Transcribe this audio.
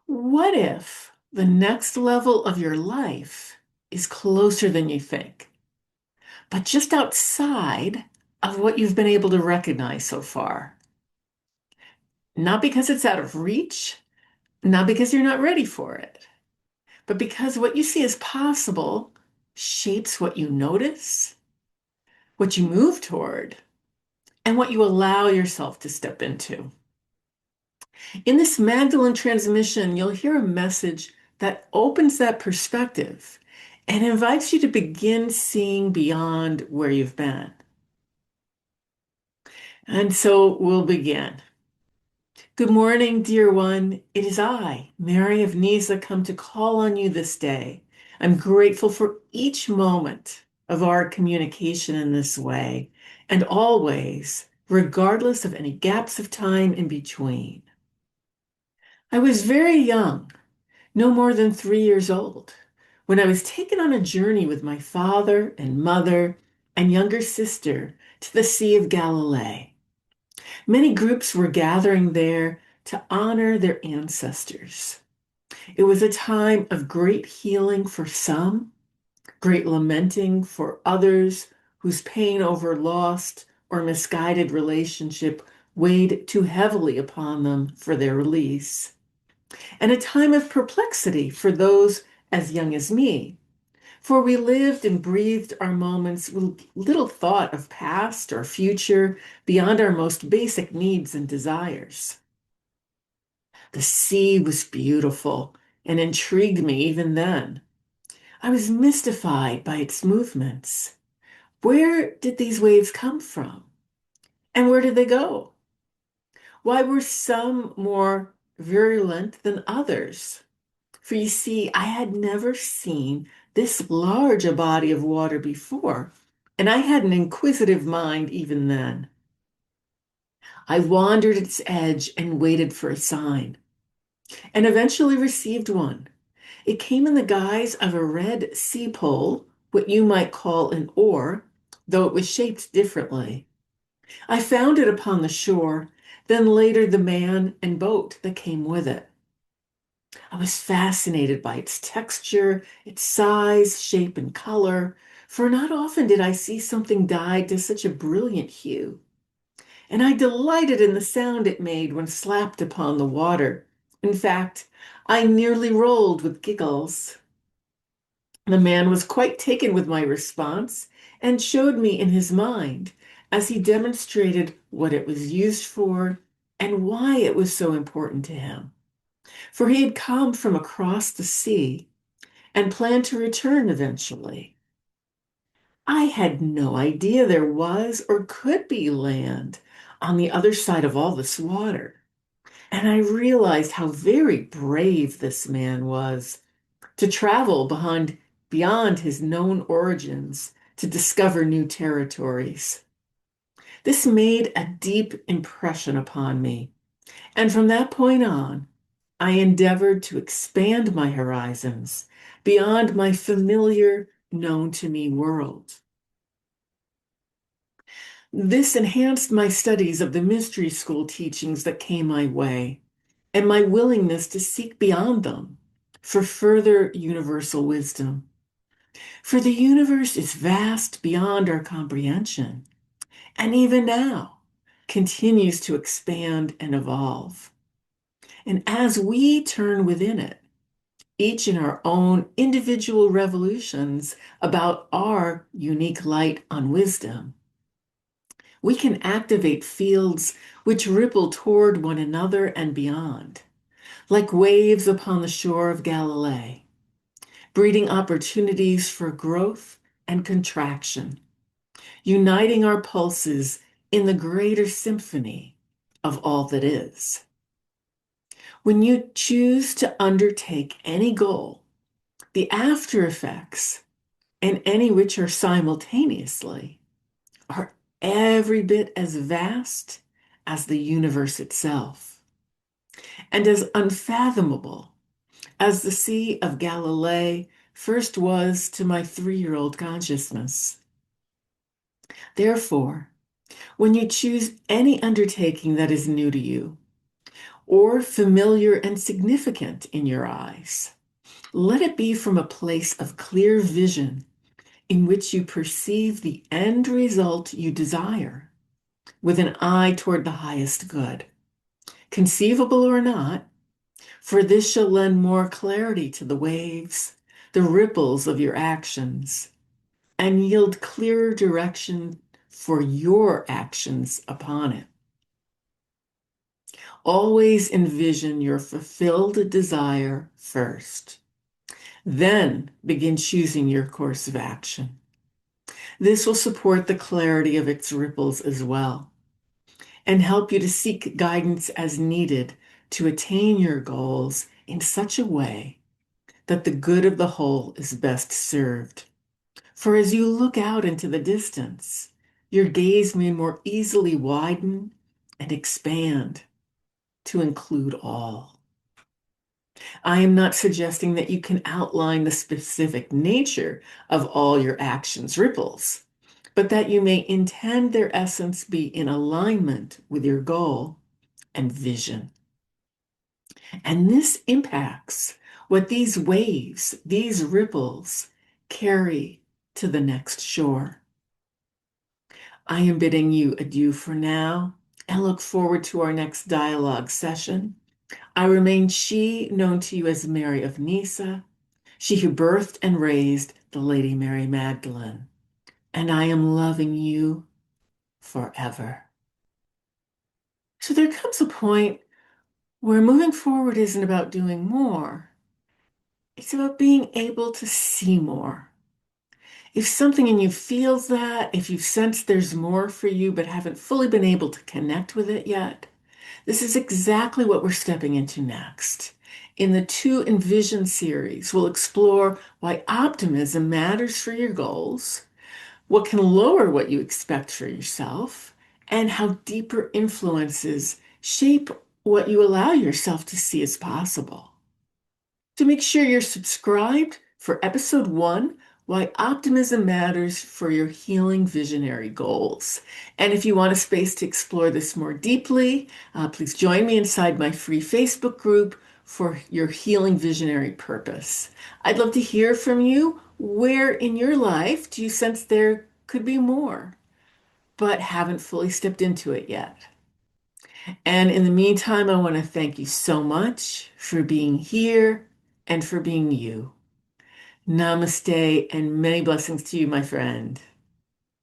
What if the next level of your life is closer than you think, but just outside of what you've been able to recognize so far? Not because it's out of reach, not because you're not ready for it, but because what you see as possible shapes what you notice, what you move toward, and what you allow yourself to step into. In this Magdalene transmission, you'll hear a message that opens that perspective and invites you to begin seeing beyond where you've been. And so we'll begin. Good morning, dear one. It is I, Mary of Nisa, come to call on you this day. I'm grateful for each moment of our communication in this way, and always, regardless of any gaps of time in between. I was very young, no more than 3 years old, when I was taken on a journey with my father and mother and younger sister to the Sea of Galilee. Many groups were gathering there to honor their ancestors. It was a time of great healing for some, great lamenting for others whose pain over lost or misguided relationship weighed too heavily upon them for their release, and a time of perplexity for those as young as me, for we lived and breathed our moments with little thought of past or future beyond our most basic needs and desires. The sea was beautiful and intrigued me even then. I was mystified by its movements. Where did these waves come from? And where did they go? Why were some more virulent than others? For you see, I had never seen this large a body of water before, and I had an inquisitive mind even then. I wandered its edge and waited for a sign, and eventually received one. It came in the guise of a red sea pole, what you might call an oar, though it was shaped differently. I found it upon the shore, then later the man and boat that came with it. I was fascinated by its texture, its size, shape, and color, for not often did I see something dyed to such a brilliant hue. And I delighted in the sound it made when slapped upon the water. In fact, I nearly rolled with giggles. The man was quite taken with my response and showed me in his mind as he demonstrated what it was used for and why it was so important to him. For he had come from across the sea and planned to return eventually. I had no idea there was or could be land on the other side of all this water. And I realized how very brave this man was to travel beyond his known origins to discover new territories. This made a deep impression upon me. And from that point on, I endeavored to expand my horizons beyond my familiar, known to me world. This enhanced my studies of the mystery school teachings that came my way and my willingness to seek beyond them for further universal wisdom. For the universe is vast beyond our comprehension, and even now continues to expand and evolve. And as we turn within it, each in our own individual revolutions about our unique light on wisdom, we can activate fields which ripple toward one another and beyond, like waves upon the shore of Galilee, breeding opportunities for growth and contraction, uniting our pulses in the greater symphony of all that is. When you choose to undertake any goal, the after effects, and any which are simultaneously, are every bit as vast as the universe itself, and as unfathomable as the Sea of Galilee first was to my 3-year-old consciousness. Therefore, when you choose any undertaking that is new to you, or familiar and significant in your eyes. Let it be from a place of clear vision in which you perceive the end result you desire, with an eye toward the highest good, conceivable or not, for this shall lend more clarity to the waves, the ripples of your actions, and yield clearer direction for your actions upon it. Always envision your fulfilled desire first. Then begin choosing your course of action. This will support the clarity of its ripples as well, and help you to seek guidance as needed to attain your goals in such a way that the good of the whole is best served. For as you look out into the distance, your gaze may more easily widen and expand to include all. I am not suggesting that you can outline the specific nature of all your actions' ripples, but that you may intend their essence be in alignment with your goal and vision. And this impacts what these waves, these ripples, carry to the next shore. I am bidding you adieu for now and look forward to our next dialogue session. I remain she known to you as Mary of Nyssa, she who birthed and raised the Lady Mary Magdalene, and I am loving you forever. So there comes a point where moving forward isn't about doing more. It's about being able to see more. If something in you feels that, if you've sensed there's more for you but haven't fully been able to connect with it yet, this is exactly what we're stepping into next. In the To Envision series, we'll explore why optimism matters for your goals, what can lower what you expect for yourself, and how deeper influences shape what you allow yourself to see as possible. So make sure you're subscribed for episode 1, Why Optimism Matters for Your Healing Visionary Goals. And if you want a space to explore this more deeply, please join me inside my free Facebook group for your healing visionary purpose. I'd love to hear from you. Where in your life do you sense there could be more, but haven't fully stepped into it yet? And in the meantime, I want to thank you so much for being here and for being you. Namaste and many blessings to you, my friend.